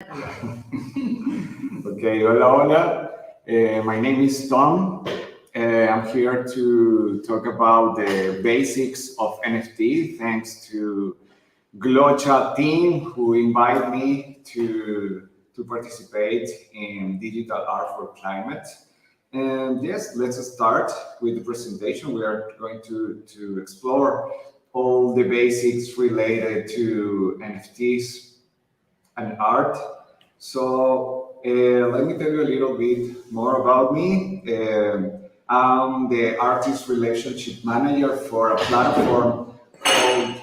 Okay, hola, hola. My name is Tom. I'm here to talk about the basics of NFT. Thanks to Glocha team who invited me to participate in digital art for climate. And yes, let's start with the presentation. We are going to explore all the basics related to NFTs and art. So let me tell you a little bit more about me. I'm the artist relationship manager for a platform called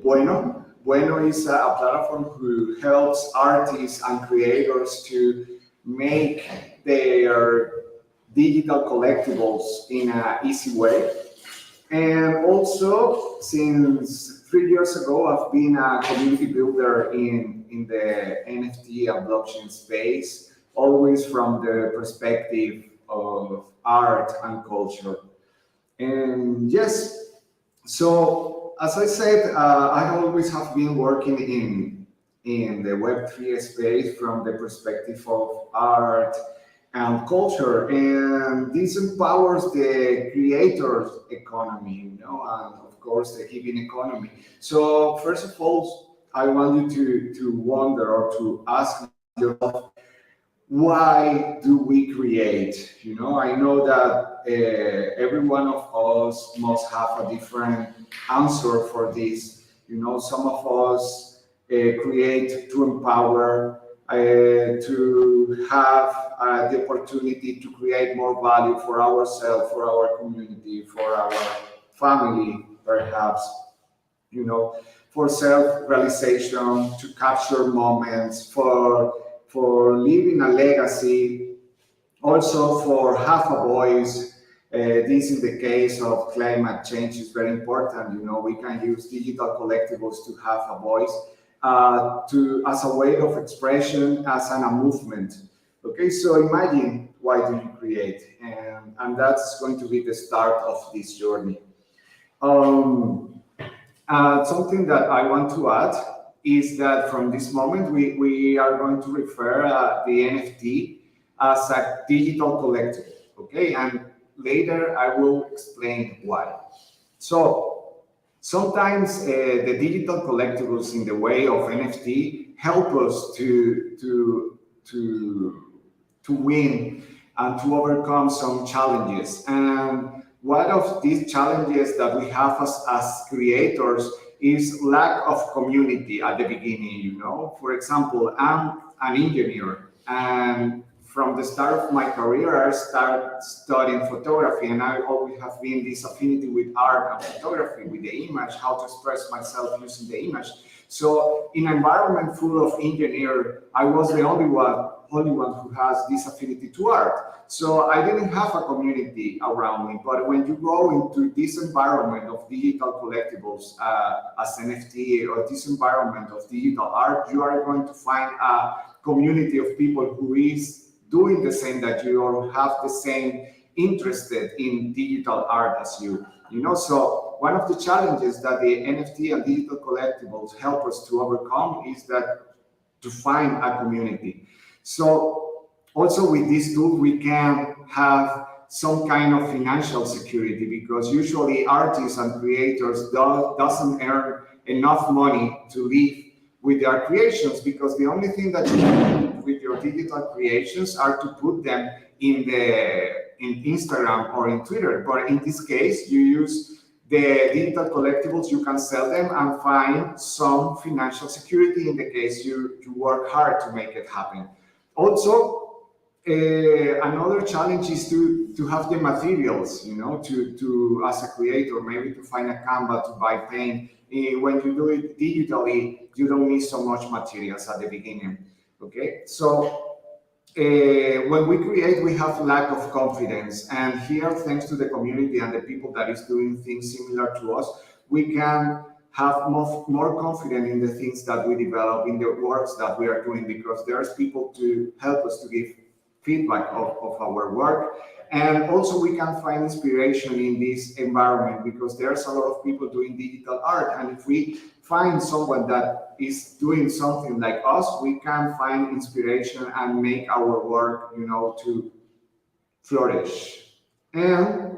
Bueno. Bueno is a platform who helps artists and creators to make their digital collectibles in an easy way. And also, since 3 years ago, I've been a community builder in the NFT and blockchain space, always from the perspective of art and culture. And yes, so as I said, I always have been working in the Web3 space from the perspective of art and culture, and this empowers the creators economy, and of course the giving economy. So first of all, I want you to wonder or to ask yourself, why do we create? I know that every one of us must have a different answer for this. Some of us create to empower, to have the opportunity to create more value for ourselves, for our community, for our family, perhaps, for self-realization, to capture moments, for leaving a legacy, also for have a voice. This in the case of climate change is very important. We can use digital collectibles to have a voice, to as a way of expression, as a movement. Okay, so imagine, why do you create, and that's going to be the start of this journey. Um, Something that I want to add is that from this moment, we are going to refer the NFT as a digital collectible, okay? And later I will explain why. So sometimes the digital collectibles in the way of NFT help us to win and to overcome some challenges. And one of these challenges that we have as creators is lack of community at the beginning. For example, I'm an engineer, and from the start of my career, I started studying photography, and I always have been this affinity with art and photography, with the image, how to express myself using the image. So in an environment full of engineers, I was the only one who has this affinity to art. So I didn't have a community around me. But when you go into this environment of digital collectibles as NFT, or this environment of digital art, you are going to find a community of people who is doing the same that you, or have the same interested in digital art as you. So one of the challenges that the NFT and digital collectibles help us to overcome is that to find a community. So also with this tool, we can have some kind of financial security, because usually artists and creators doesn't earn enough money to live with their creations, because the only thing that you can do with your digital creations are to put them in Instagram or in Twitter. But in this case, you use the digital collectibles, you can sell them and find some financial security in the case you work hard to make it happen. Also, another challenge is to have the materials, to as a creator, maybe to find a canvas, to buy paint. When you do it digitally, you don't need so much materials at the beginning. Okay, so when we create, we have lack of confidence, and here, thanks to the community and the people that is doing things similar to us, we can have more confidence in the things that we develop, in the works that we are doing, because there's people to help us to give feedback of our work. And also we can find inspiration in this environment because there's a lot of people doing digital art. And if we find someone that is doing something like us, we can find inspiration and make our work, to flourish. And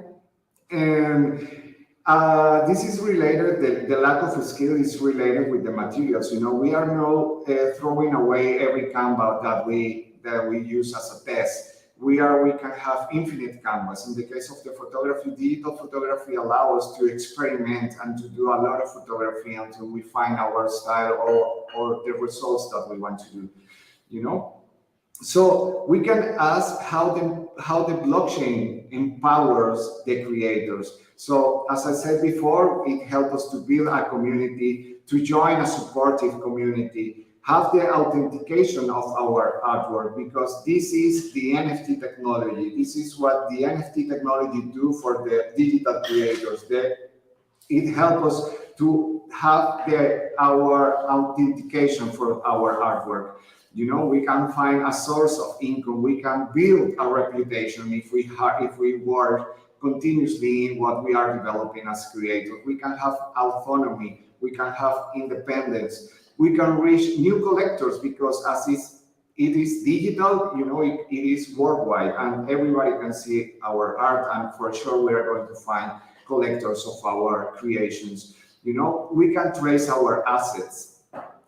this is related, the lack of skill is related with the materials. We are now throwing away every Canva that we use as a test. We can have infinite canvas. In the case of the photography, digital photography allows us to experiment and to do a lot of photography until we find our style or the results that we want to do, So we can ask how the blockchain empowers the creators. So as I said before, it helps us to build a community, to join a supportive community, have the authentication of our artwork, because this is the NFT technology. This is what the NFT technology do for the digital creators. It helps us to have our authentication for our artwork. We can find a source of income. We can build a reputation if we work continuously in what we are developing as creators. We can have autonomy. We can have independence. We can reach new collectors because as it is digital, it is worldwide and everybody can see our art, and for sure we are going to find collectors of our creations. We can trace our assets.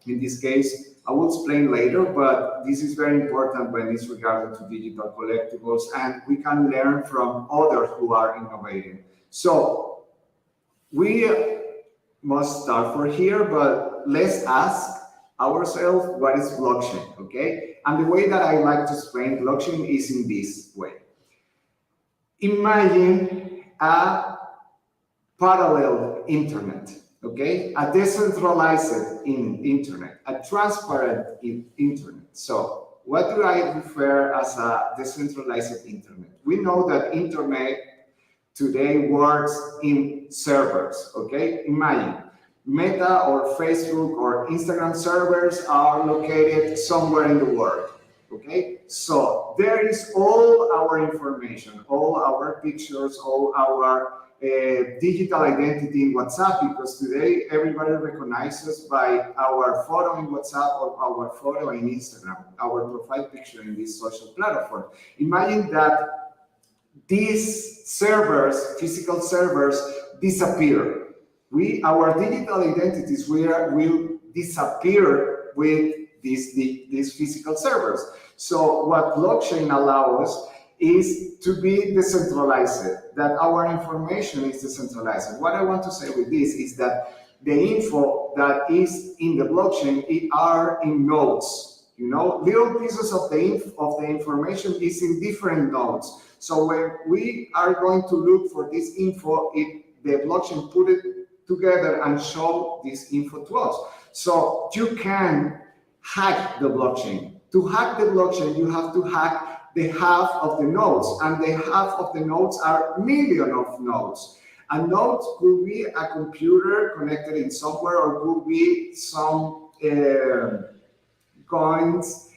In this case, I will explain later, but this is very important when it's regarding to digital collectibles, and we can learn from others who are innovating. So we must start from here, but let's ask ourselves what is blockchain, okay? And the way that I like to explain blockchain is in this way. Imagine a parallel internet, okay? A decentralized internet, a transparent internet. So what do I refer as a decentralized internet? We know that internet today works in servers, okay? Imagine Meta or Facebook or Instagram servers are located somewhere in the world, okay? So there is all our information, all our pictures, all our digital identity in WhatsApp, because today everybody recognizes by our photo in WhatsApp or our photo in Instagram, our profile picture in this social platform. Imagine that these servers, physical servers, disappear. Our digital identities will disappear with these physical servers. So what blockchain allows us is to be decentralized, that our information is decentralized. What I want to say with this is that the info that is in the blockchain are in nodes. Little pieces of the information is in different nodes. So when we are going to look for this info, the blockchain put it together and show this info to us. So you can hack the blockchain. To hack the blockchain, you have to hack the half of the nodes, and the half of the nodes are millions of nodes. A node could be a computer connected in somewhere, or could be some coins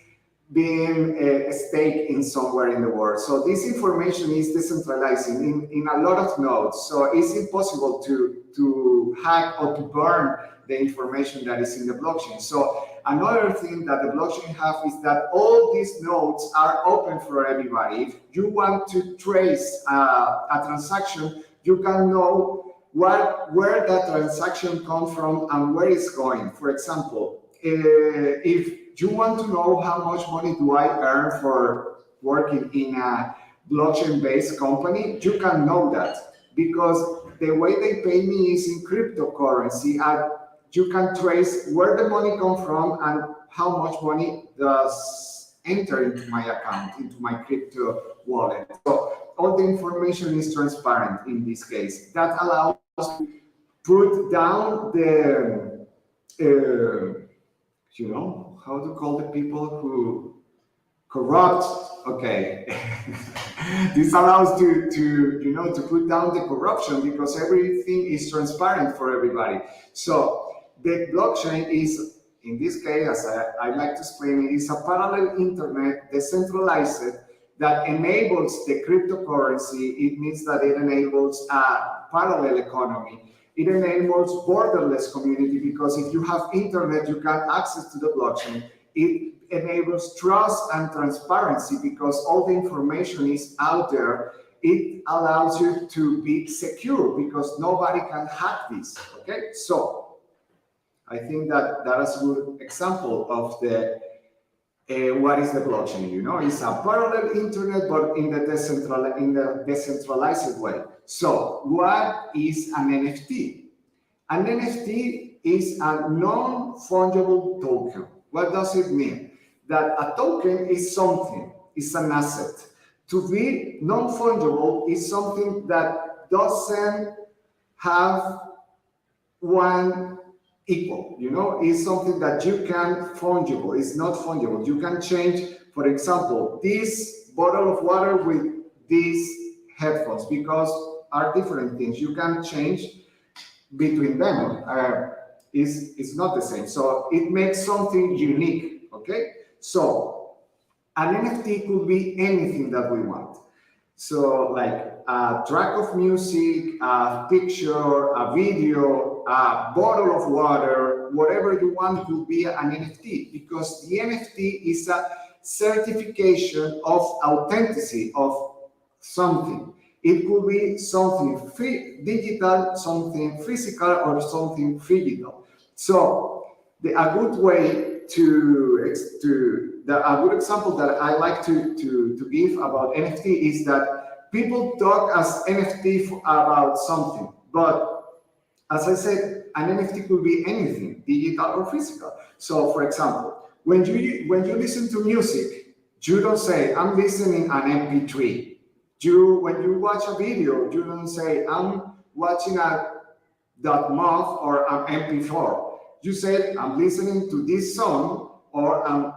being staked in somewhere in the world. So this information is decentralized in a lot of nodes. So it's impossible to hack or to burn the information that is in the blockchain. So another thing that the blockchain has is that all these nodes are open for everybody. If you want to trace a transaction, you can know where that transaction comes from and where it's going. For example, if you want to know how much money do I earn for working in a blockchain-based company, you can know that because the way they pay me is in cryptocurrency, and you can trace where the money comes from and how much money does enter into my account, into my crypto wallet. So all the information is transparent in this case. That allows us to put down the how to call the people who corrupt. Okay. This allows to put down the corruption because everything is transparent for everybody. So the blockchain is, in this case, as I like to explain, it is a parallel internet, decentralized, that enables the cryptocurrency. It means that it enables a parallel economy. It enables borderless community, because if you have internet, you can access to the blockchain. It enables trust and transparency, because all the information is out there. It allows you to be secure, because nobody can hack this. Okay, so I think that is a good example of the what is the blockchain. It's a parallel internet, but in the decentralized way. So what is an NFT? An NFT is a non-fungible token. What does it mean? That a token is something, is an asset. To be non-fungible is something that doesn't have one equal, is something that you can fungible. It's not fungible. You can change, for example, this bottle of water with these headphones, because are different things. You can change between them. It's not the same. So it makes something unique. Okay, so an NFT could be anything that we want. So like a track of music, a picture, a video, a bottle of water, whatever you want could be an NFT, because the NFT is a certification of authenticity of something. It could be something digital, something physical, or something digital. So a good way a good example that I like to give about NFT is that people talk as NFT about something, but as I said, an NFT could be anything, digital or physical. So, for example, when you listen to music, you don't say, I'm listening an MP3. When you watch a video, you don't say, I'm watching a .mov or an MP4. You say, I'm listening to this song, or I'm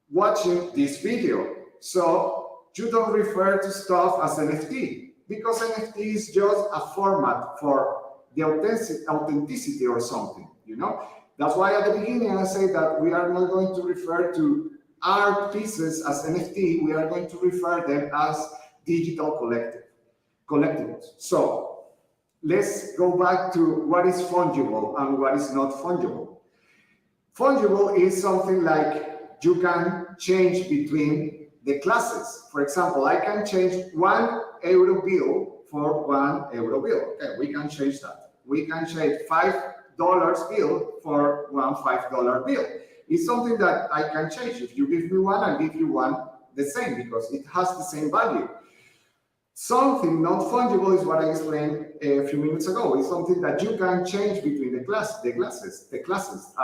watching this video. So you don't refer to stuff as NFT, because NFT is just a format for the authenticity or something, That's why at the beginning I say that we are not going to refer to art pieces as NFT. We are going to refer them as digital collectibles. So let's go back to what is fungible and what is not fungible. Fungible is something like you can change between the classes. For example, I can change €1 bill for €1 bill. Okay, we can change that. We can change $5 bill for one $5 bill. It's something that I can change. If you give me one, I'll give you one the same, because it has the same value. Something not fungible is what I explained a few minutes ago. It's something that you can change between the classes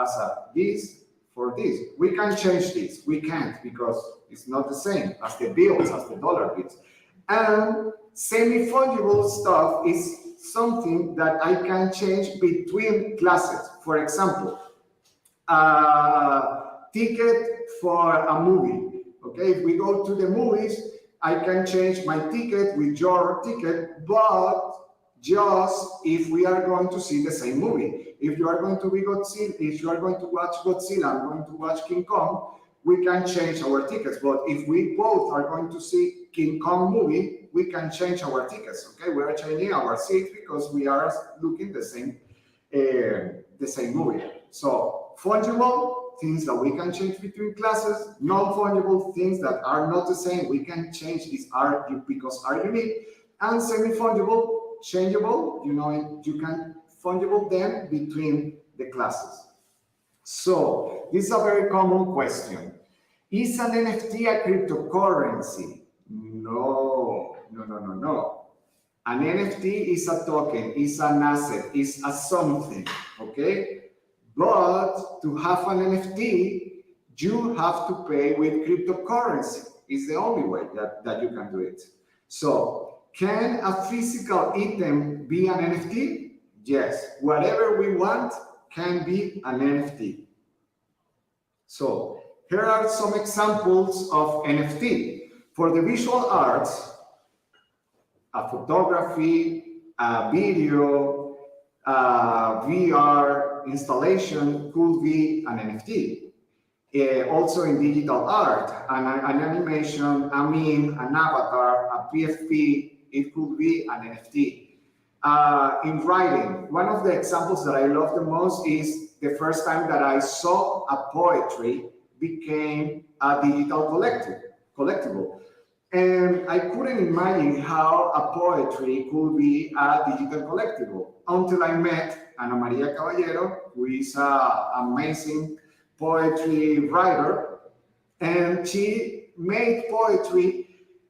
as this for this. We can change this. We can't, because it's not the same as the bills, as the dollar bills. And semi-fungible stuff is something that I can change between classes. For example, a ticket for a movie. Okay, if we go to the movies, I can change my ticket with your ticket, but just if we are going to see the same movie. If you are going to watch Godzilla, I'm going to watch King Kong, we can change our tickets. But if we both are going to see King Kong movie, we can change our tickets. Okay, we are changing our seats because we are looking the same movie. So fungible things that we can change between classes, non-fungible things that are not the same, we can change these because are unique, and semi-fungible, changeable, you can fungible them between the classes. So this is a very common question. Is an NFT a cryptocurrency? No. An NFT is a token, is an asset, is a something, okay? But to have an NFT, you have to pay with cryptocurrency. It's the only way that you can do it. So, can a physical item be an NFT? Yes. Whatever we want can be an NFT. So, here are some examples of NFT. For the visual arts, a photography, a video, a VR installation could be an NFT. also in digital art, an animation, a meme, an avatar, a PFP, it could be an NFT. In writing, one of the examples that I love the most is the first time that I saw a poetry became a digital collectible. And I couldn't imagine how a poetry could be a digital collectible until I met Ana Maria Caballero, who is an amazing poetry writer, and she made poetry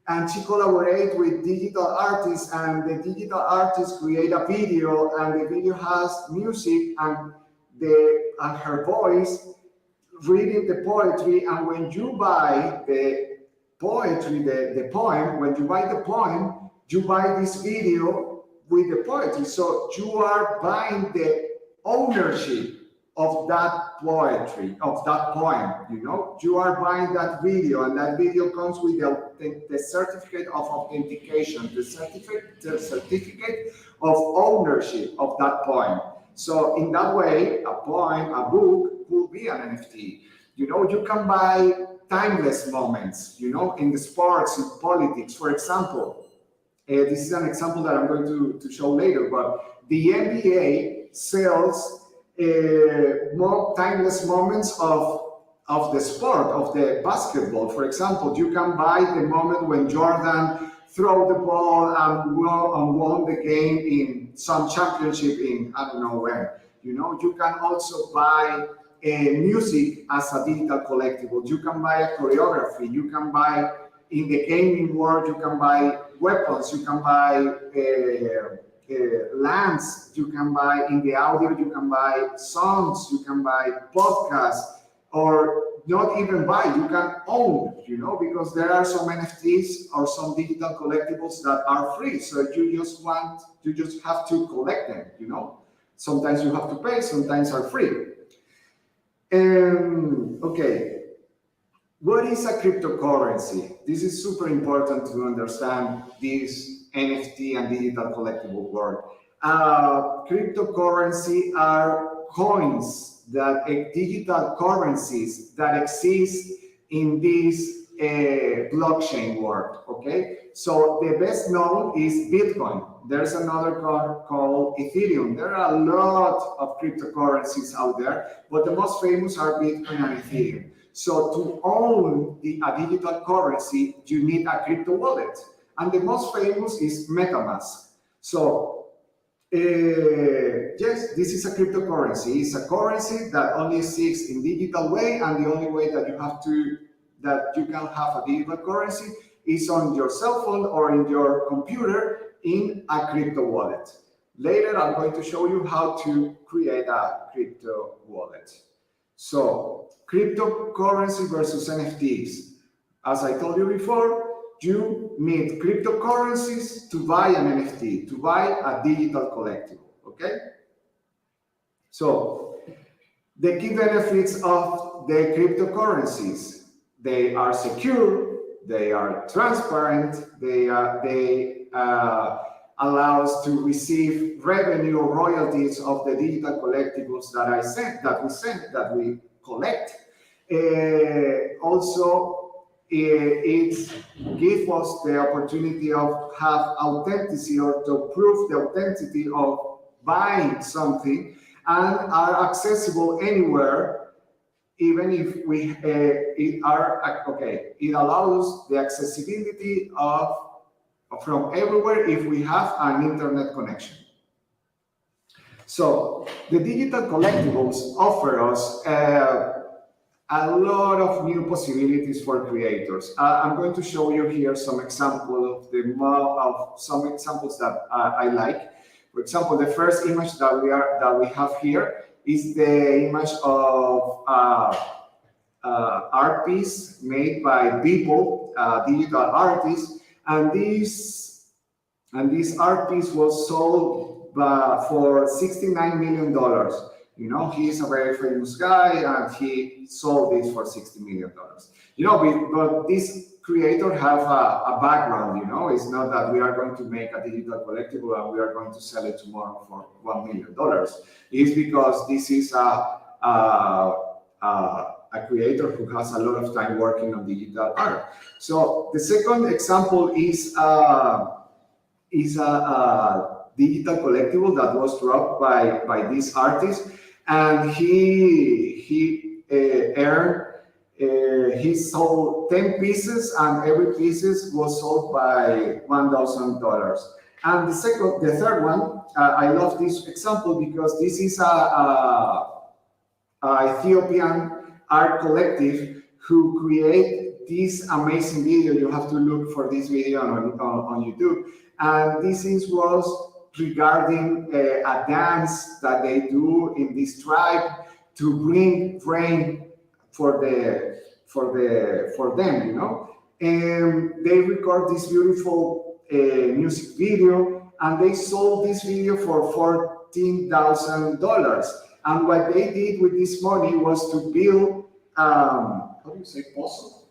and she collaborated with digital artists, and the digital artists create a video, and the video has music and her voice reading the poetry. And when you buy the poetry, the poem, when you buy the poem, you buy this video with the poetry. So you are buying the ownership of that poetry, of that poem, you know? You are buying that video, and that video comes with the certificate of authentication, the certificate of ownership of that poem. So in that way, a poem, a book, will be an NFT. You know, you can buy timeless moments, you know, in the sports, in politics. For example, this is an example that I'm going to show later, but the NBA sells more timeless moments of the sport, of the basketball. For example, you can buy the moment when Jordan threw the ball and won the game in some championship in I don't know where. You know, you can also buy music as a digital collectible. You can buy a choreography. You can buy, in the gaming world, you can buy weapons. You can buy lands, you can buy in the audio, you can buy songs, you can buy podcasts, or not even buy, you can own, you know, because there are some NFTs or some digital collectibles that are free. So you just have to collect them, you know. Sometimes you have to pay, sometimes are free. Okay, what is a cryptocurrency? This is super important to understand this NFT and digital collectible world. Cryptocurrency are coins that digital currencies that exist in this blockchain world. Okay, so the best known is Bitcoin. There's another called Ethereum. There are a lot of cryptocurrencies out there, but the most famous are Bitcoin and Ethereum. So to own a digital currency, you need a crypto wallet. And the most famous is MetaMask. So, yes, this is a cryptocurrency. It's a currency that only exists in digital way, and the only way that you can have a digital currency is on your cell phone or in your computer in a crypto wallet. Later, I'm going to show you how to create a crypto wallet. So, cryptocurrency versus NFTs. As I told you before, you need cryptocurrencies to buy an NFT, to buy a digital collectible, okay? So, the key benefits of the cryptocurrencies: they are secure, they are transparent, they allow us to receive revenue or royalties of the digital collectibles that we collect. Also, it gives us the opportunity of have authenticity, or to prove the authenticity of buying something, and are accessible anywhere, even if it allows the accessibility from everywhere if we have an internet connection. So the digital collectibles offer us a lot of new possibilities for creators. I'm going to show you here some examples of some examples that I like. For example, the first image that we have here is the image of art piece made by people, digital artists, and this art piece was sold for $69 million. You know, he is a very famous guy, and he sold this for $60 million. You know, but this creator have a background. You know, it's not that we are going to make a digital collectible and we are going to sell it tomorrow for $1 million. It's because this is a a creator who has a lot of time working on digital art. So the second example is a digital collectible that was dropped by this artist, and he sold 10 pieces, and every pieces was sold by $1,000. And the third one, I love this example because this is a Ethiopian art collective who create this amazing video. You have to look for this video on YouTube. And this was regarding a dance that they do in this tribe to bring rain for them, you know. And they record this beautiful music video, and they sold this video for $14,000. And what they did with this money was to build, how do you say, pozo?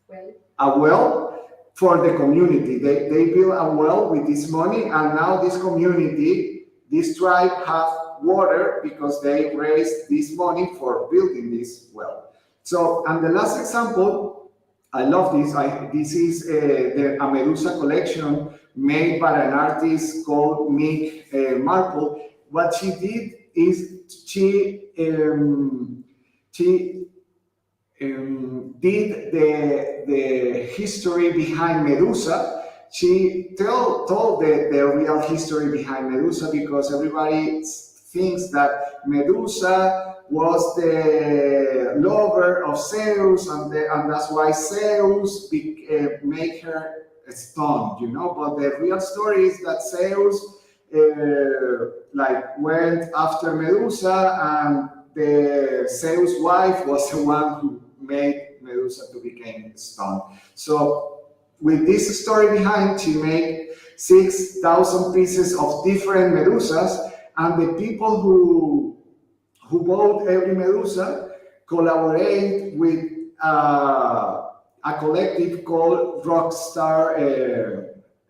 Well. A well for the community. They built a well with this money, and now this community, this tribe, have water because they raised this money for building this well. So, and the last example, I love this. This is the Medusa collection made by an artist called Mick Marple. What she did is she did the history behind Medusa. She told the real history behind Medusa, because everybody thinks that Medusa was the lover of Zeus, and that's why Zeus made her stoned, you know. But the real story is that Zeus went after Medusa, and the Zeus' wife was the one who made Medusa to become stoned. So with this story behind, she made 6,000 pieces of different Medusas, and the people who bought every Medusa collaborate with a collective called Rockstar,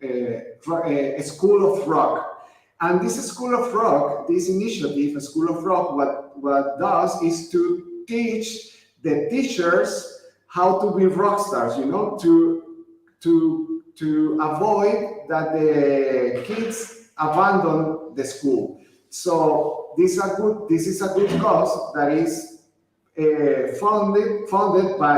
a School of Rock. And this School of Rock, this initiative, a School of Rock, what does is to teach the teachers how to be rock stars, you know, to avoid that the kids abandon the school. So this is a good cause that is funded by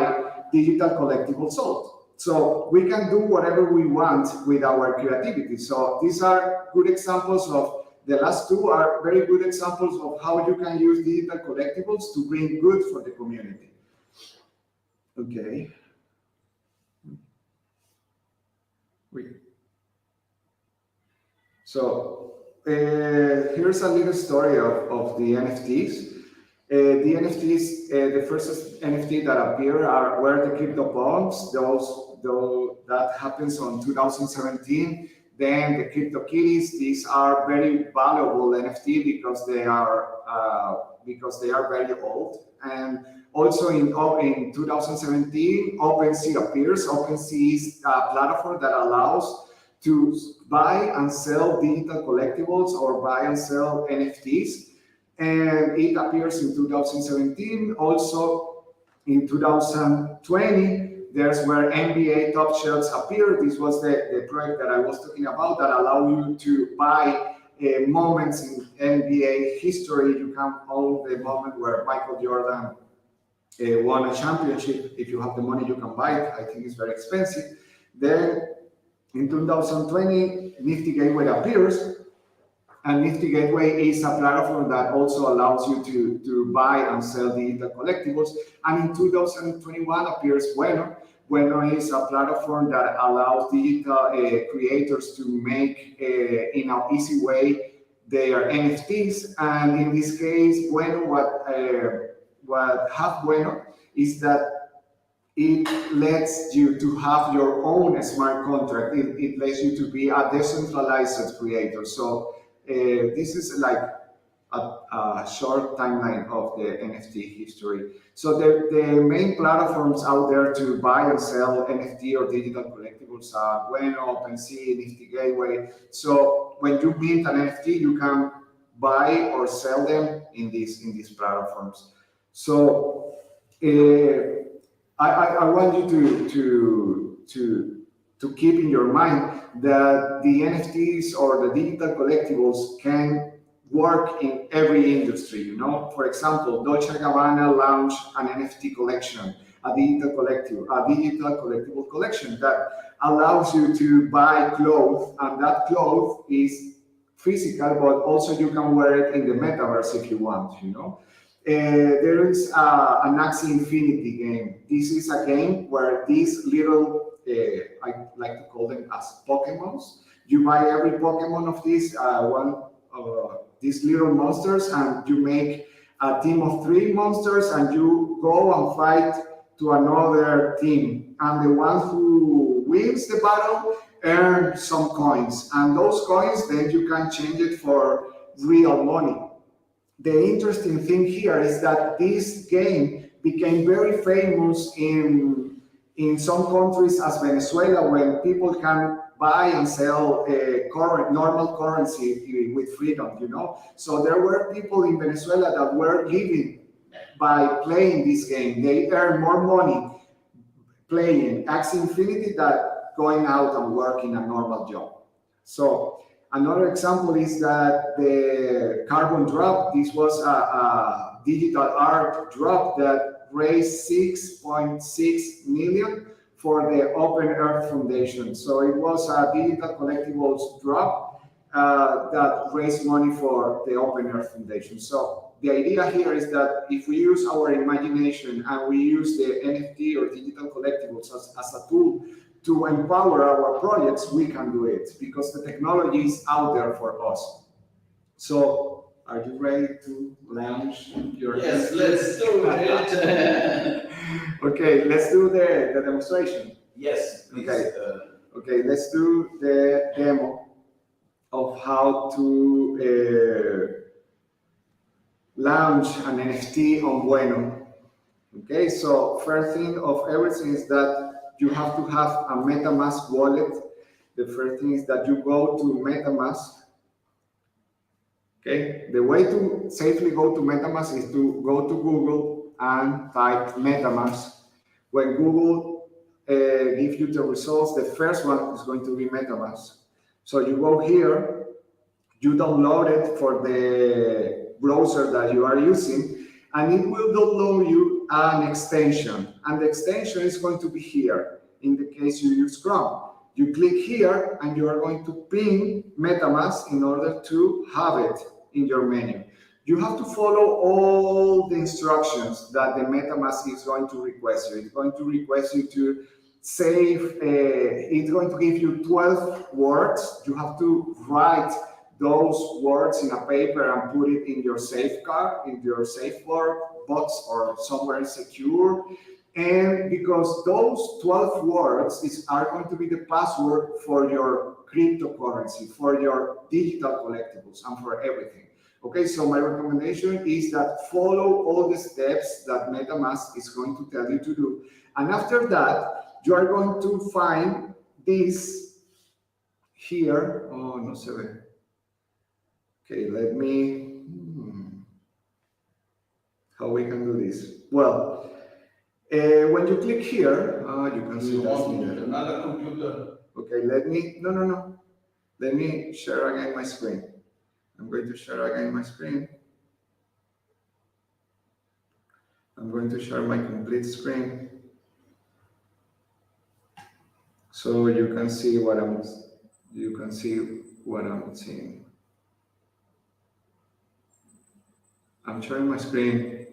Digital Collectible Sold. So we can do whatever we want with our creativity. So these are good examples of, the last two are very good examples of how you can use digital collectibles to bring good for the community. Okay. So here's a little story of the NFTs. The NFTs, the first NFT that appear were the CryptoPunks. That happens on 2017. Then the CryptoKitties. These are very valuable NFT because they are very old. And also in 2017, OpenSea appears. OpenSea is a platform that allows to buy and sell digital collectibles or buy and sell NFTs. And it appears in 2017. Also in 2020, there's where NBA Top Shots appeared. This was the project that I was talking about that allow you to buy moments in NBA history. You can own the moment where Michael Jordan won a championship. If you have the money, you can buy it. I think it's very expensive. Then in 2020, Nifty Gateway appears. And Nifty Gateway is a platform that also allows you to buy and sell digital collectibles. And in 2021 appears Bueno. Bueno is a platform that allows digital creators to make in an easy way their NFTs. And in this case, Bueno, what have Bueno is that it lets you to have your own smart contract. It lets you to be a decentralized creator. So this is like a short timeline of the NFT history. So the main platforms out there to buy and sell NFT or digital collectibles are Bueno, OpenSea, Nifty Gateway. So when you mint an NFT, you can buy or sell them in these platforms. So Uh, I want you to keep in your mind that the NFTs or the digital collectibles can work in every industry. You know, for example, Dolce & Gabbana launched an NFT collection, a digital collectible collection that allows you to buy clothes, and that cloth is physical, but also you can wear it in the metaverse if you want. You know. There is an Axie Infinity game. This is a game where these little, I like to call them as Pokemons. You buy every Pokemon of these little monsters, and you make a team of 3 monsters, and you go and fight to another team. And the one who wins the battle earns some coins, and those coins then you can change it for real money. The interesting thing here is that this game became very famous in some countries as Venezuela, when people can buy and sell normal currency with freedom, you know. So there were people in Venezuela that were living by playing this game. They earn more money playing Axie Infinity than going out and working a normal job. So another example is that the carbon drop. This was a digital art drop that raised 6.6 million for the Open Earth Foundation. So it was a digital collectibles drop that raised money for the Open Earth Foundation. So the idea here is that if we use our imagination and we use the NFT or digital collectibles as a tool to empower our projects, we can do it because the technology is out there for us. So, are you ready to launch your? Yes, let's do it. Okay, let's do the demonstration. Yes, please. Okay. Okay, let's do the demo of how to launch an NFT on Bueno. Okay, so first thing of everything is that you have to have a MetaMask wallet. The first thing is that you go to MetaMask. Okay, the way to safely go to MetaMask is to go to Google and type MetaMask. When Google gives you the results, the first one is going to be MetaMask. So you go here, you download it for the browser that you are using, and it will download you an extension. And the extension is going to be here, in the case you use Chrome. You click here, and you are going to ping MetaMask in order to have it in your menu. You have to follow all the instructions that the MetaMask is going to request you. It's going to request you to save, it's going to give you 12 words. You have to write those words in a paper and put it in your safe card, in your safe box or somewhere secure. And because those 12 words are going to be the password for your cryptocurrency, for your digital collectibles, and for everything. Okay, so my recommendation is that follow all the steps that MetaMask is going to tell you to do. And after that, you are going to find this here. Oh, no se ve. Okay, let me, how we can do this? Well, when you click here, you can see another computer. Okay, let me share again my screen. I'm going to share again my screen. I'm going to share my complete screen so you can see what I'm seeing. I'm sharing my screen.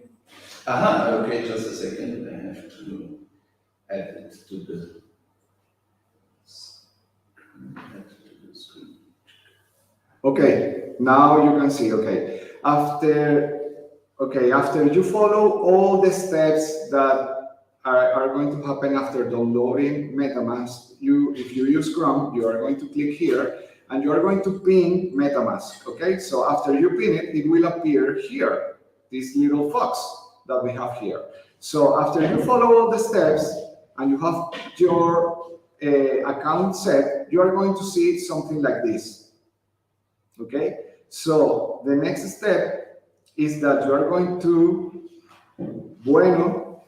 Okay, just a second. I have to add it to the screen. Okay, now you can see. Okay, after you follow all the steps that are going to happen after downloading MetaMask, if you use Chrome, you are going to click here and you are going to pin MetaMask. Okay, so after you pin it, it will appear here, this little fox that we have here. So after you follow all the steps and you have your account set, you are going to see something like this. Okay, so the next step is that you are going to Bueno,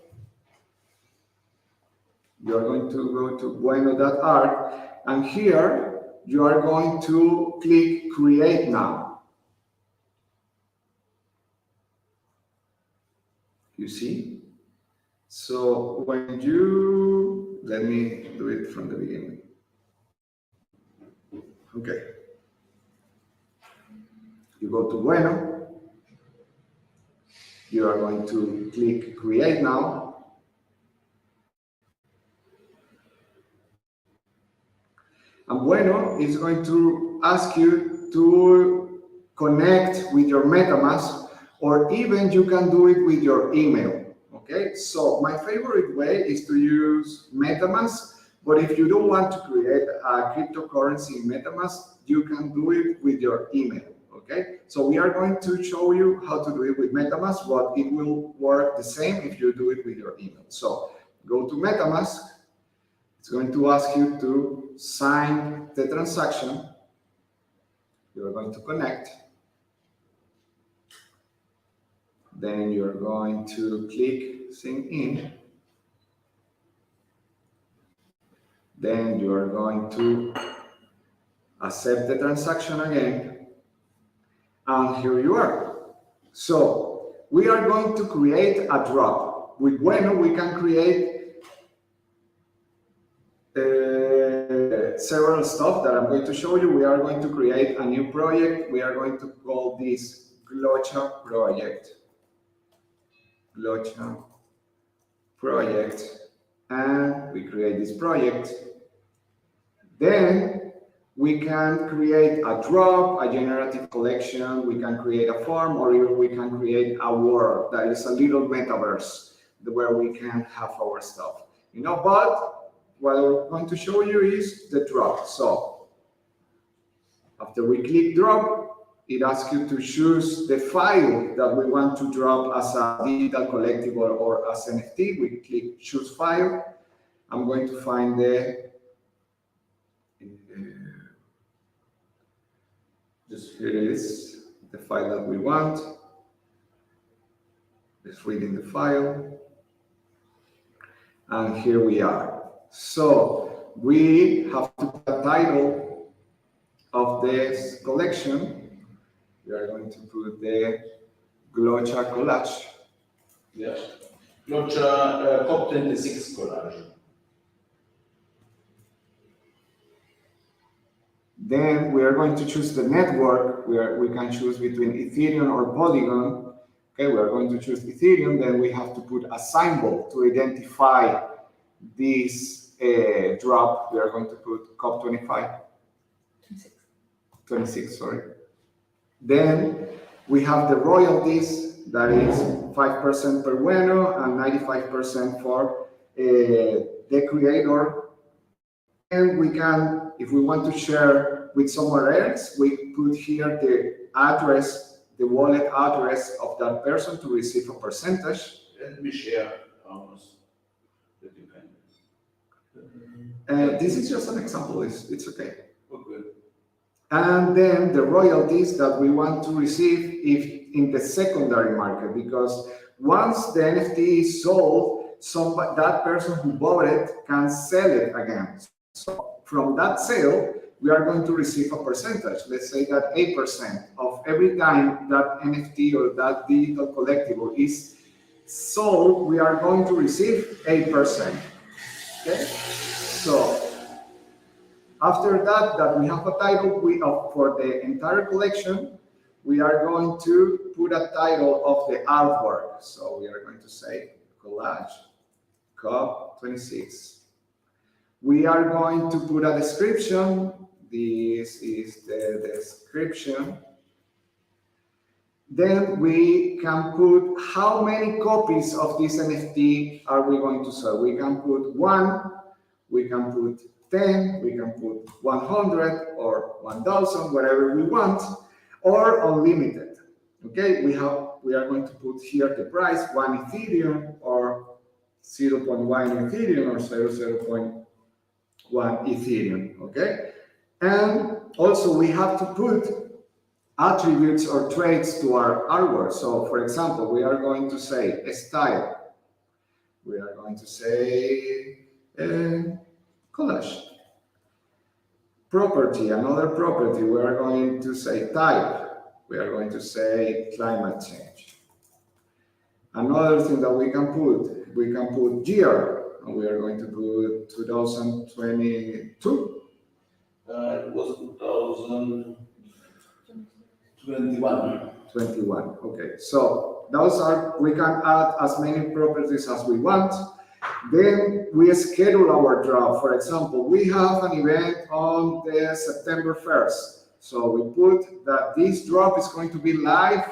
You're going to go to bueno.art, and here you are going to click Create Now. You see? So when you, let me do it from the beginning. Okay. You go to Bueno. You are going to click Create Now. And Bueno is going to ask you to connect with your MetaMask, or even you can do it with your email. Okay, so my favorite way is to use MetaMask, but if you don't want to create a cryptocurrency in MetaMask, you can do it with your email. Okay, so we are going to show you how to do it with MetaMask, but it will work the same if you do it with your email. So go to MetaMask. It's going to ask you to sign the transaction. You're going to connect. Then you're going to click Sign In. Then you are going to accept the transaction again. And here you are. So we are going to create a drop. With Bueno, we can create several stuff that I'm going to show you. We are going to create a new project. We are going to call this Glocha project. Glocha project. And we create this project. Then we can create a drop, a generative collection, we can create a form, or even we can create a world that is a little metaverse where we can have our stuff. You know, but what I'm going to show you is the drop. So after we click drop, it asks you to choose the file that we want to drop as a digital collectible or as NFT. We click choose file. I'm going to find the here it is, the file that we want. Let's read in the file. And here we are. So we have to put a title of this collection. We are going to put the Glocha collage. Yes. Glocha COP26 collage. Then we are going to choose the network. We can choose between Ethereum or Polygon. Okay, we are going to choose Ethereum. Then we have to put a symbol to identify this drop. We are going to put COP25. 26, sorry. Then we have the royalties, that is 5% per Bueno and 95% for the creator. And we can, if we want to share with somewhere else, we put here the address, the wallet address of that person to receive a percentage. Let me share ours that you can. This is just an example, it's okay. Okay. And then the royalties that we want to receive if in the secondary market, because once the NFT is sold, that person who bought it can sell it again. So from that sale, we are going to receive a percentage. Let's say that 8% of every time that NFT or that digital collectible is sold, we are going to receive 8%. Okay? So after that we have a title for the entire collection, we are going to put a title of the artwork. So we are going to say collage, COP26. We are going to put a description. This is the description. Then we can put how many copies of this NFT are we going to sell. We can put 1, we can put 10, we can put 100 or 1,000, whatever we want, or unlimited. Okay, we are going to put here the price, 1 Ethereum or 0.1 Ethereum or 0.1 Ethereum. Okay, and also we have to put attributes or traits to our artwork. So for example, we are going to say style. We are going to say collage. Property, another property, we are going to say type. We are going to say climate change. Another thing that we can put year, and we are going to put 2022. It was 2021. 21. Okay, so those are, we can add as many properties as we want. Then we schedule our drop. For example, we have an event on the September 1st. So we put that this drop is going to be live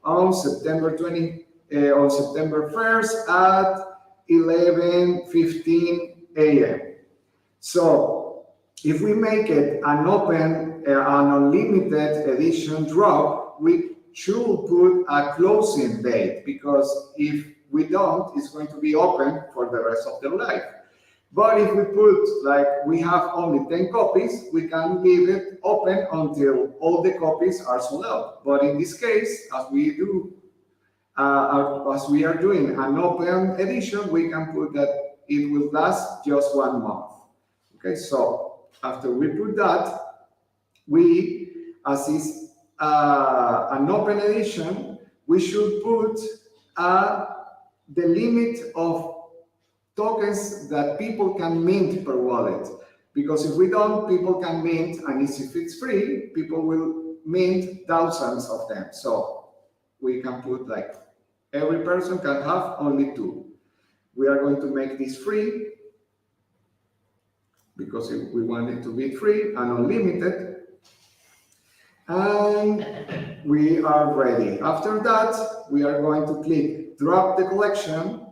on September 1st at 11:15 a.m. So if we make it an open, an unlimited edition drop, we should put a closing date, because if we don't, it's going to be open for the rest of the life. But if we put, like, we have only 10 copies, we can leave it open until all the copies are sold out. But in this case, as we are doing an open edition, we can put that it will last just 1 month. Okay, so after we put that, as is an open edition, we should put the limit of tokens that people can mint per wallet. Because if we don't, people can mint, and if it's free, people will mint thousands of them. So we can put, like, every person can have only 2. We are going to make this free, because we want it to be free and unlimited. And we are ready. After that, we are going to click drop the collection.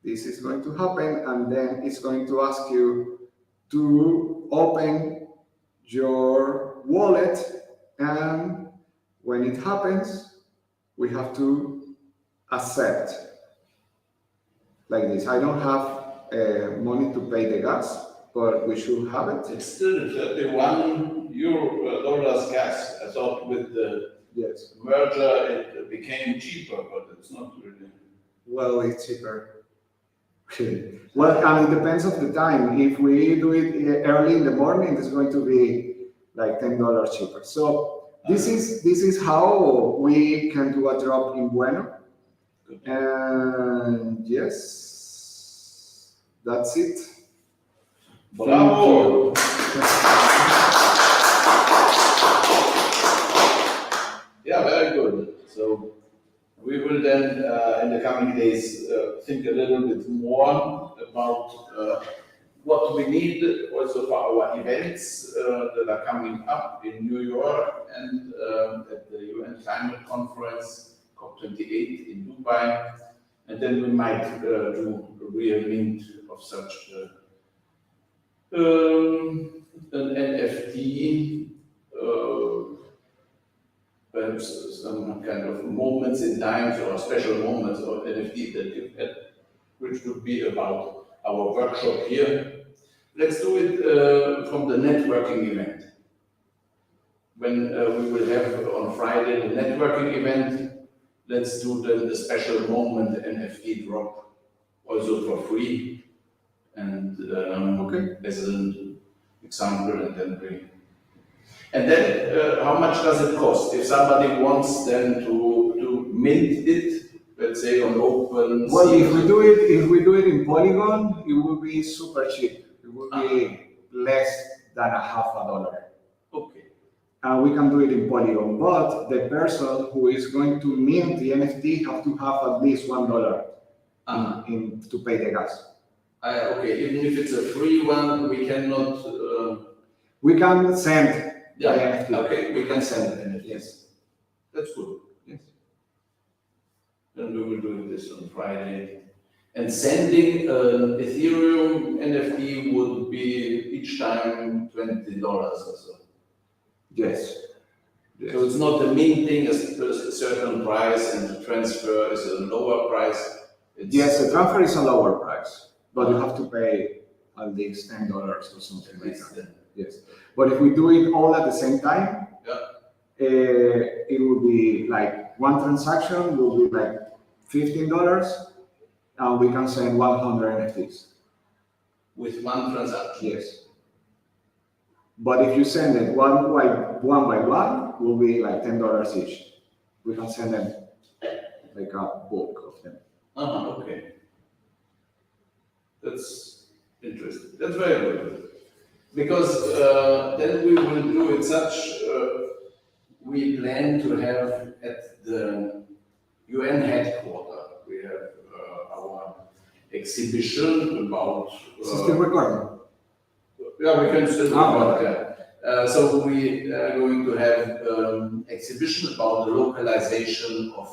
This is going to happen, and then it's going to ask you to open your wallet. And when it happens, we have to accept, like this. I don't have money to pay the gas, but we should have it. It's still $31 gas. I thought with the merger it became cheaper, but it's not really. Well, it's cheaper. Well, and it depends on the time. If we do it early in the morning, it's going to be like $10 cheaper. So this is how we can do a drop in Bueno. And yes, that's it. Bravo! Yeah, very good. So we will then, in the coming days, think a little bit more about what we need also for our events that are coming up in New York and at the UN Climate Conference, COP28 in Dubai. And then we might do a real mint of such an NFT, perhaps some kind of moments in time or special moments of NFT that you had, which would be about our workshop here. Let's do it from the networking event. When we will have on Friday the networking event, let's do the special moment NFT drop, also for free. And as an example, and then how much does it cost if somebody wants then to mint it, let's say on open? Well, if we do it in Polygon, it will be super cheap. It will be less than $0.50. Okay. We can do it in Polygon, but the person who is going to mint the NFT have to have at least $1 to pay the gas. Okay, even if it's a free one, we cannot. We can send. Yeah. Okay, we can send it. Yes. That's good. Yes. Then we will do this on Friday. And sending an Ethereum NFT would be each time $20 or so. Yes. So it's not the minting a certain price and the transfer is a lower price. Yes, the transfer is a lower price, but you have to pay at least $10 or something like that. Yes. But if we do it all at the same time, it will be like one transaction will be like $15, and we can send 100 NFTs. with one transaction. Yes. But if you send it one by one, will be like $10 each. We can send them like a bulk of them. Okay. That's interesting. That's very good. Because then we will do it such, we plan to have at the UN headquarters, we have our exhibition about. Is it still recording? Yeah, we can still do okay. that. So we are going to have exhibition about the localization of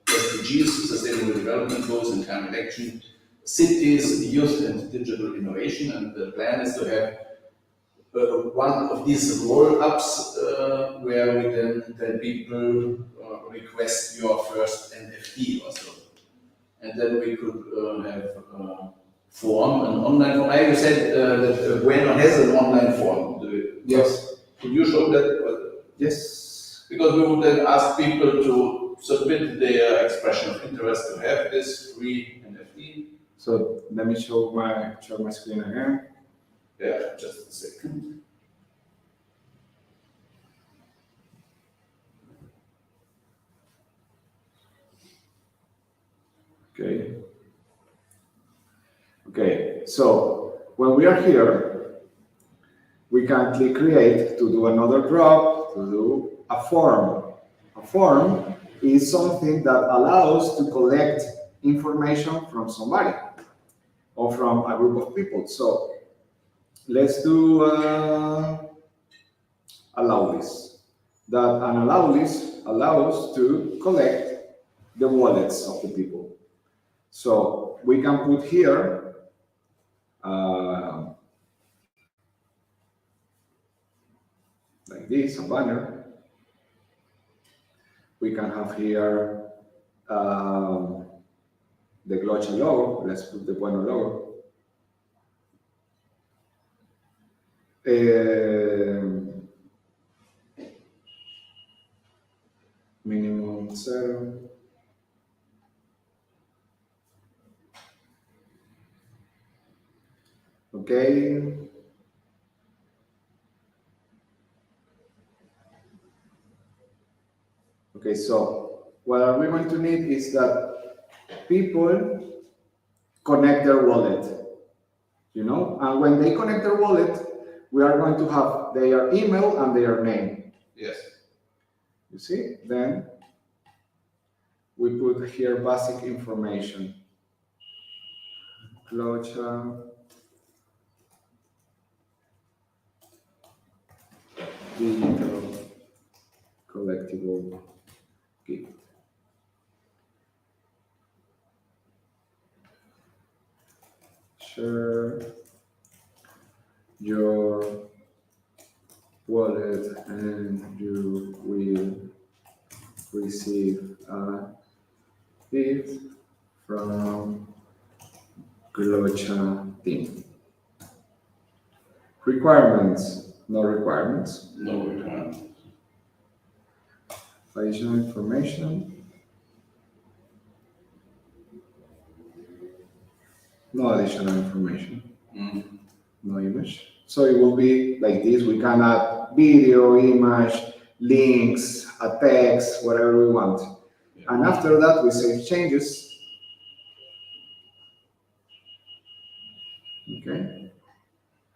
SDGs, Sustainable Development Goals and Climate Action, cities, youth and digital innovation. And the plan is to have one of these roll-ups where we then people request your first NFT or so. And then we could have form, an online form. You said that Bueno has an online form. Yes. Could you show that? Yes. Because we would then ask people to submit their expression of interest to have this free NFT. So let me show my screen again. Yeah, just a second. Okay. Okay, so when we are here, we can click create to do another drop, to do a form. A form is something that allows to collect information from somebody or from a group of people. So let's do allow list. That an allow list allows to collect the wallets of the people. So we can put here like this, a banner. We can have here the Glocha logo. Let's put the Bueno logo. Minimum 0. Okay. Okay, so what are we going to need is that people connect their wallet, and when they connect their wallet, we are going to have their email and their name. Yes. You see? Then we put here basic information. Clocha, digital collectible gift. Share your wallet and you will receive a gift from Glocha team. Requirements, no requirements. No requirements. Additional information. No additional information. No image. So it will be like this. We can add video, image, links, a text, whatever we want. Yeah. And after that, we save changes. Okay.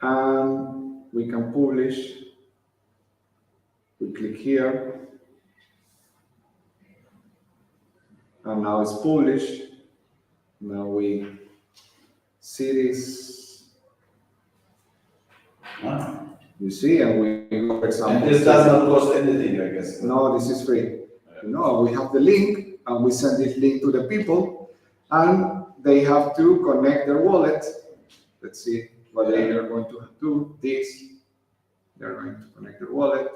And we can publish. We click here. And now it's published. Now we see this. You see, and we go, for example. And this does not cost anything, I guess. No, this is free. We have the link, and we send this link to the people, and they have to connect their wallet. Let's see what they are going to do. This, they're going to connect their wallet.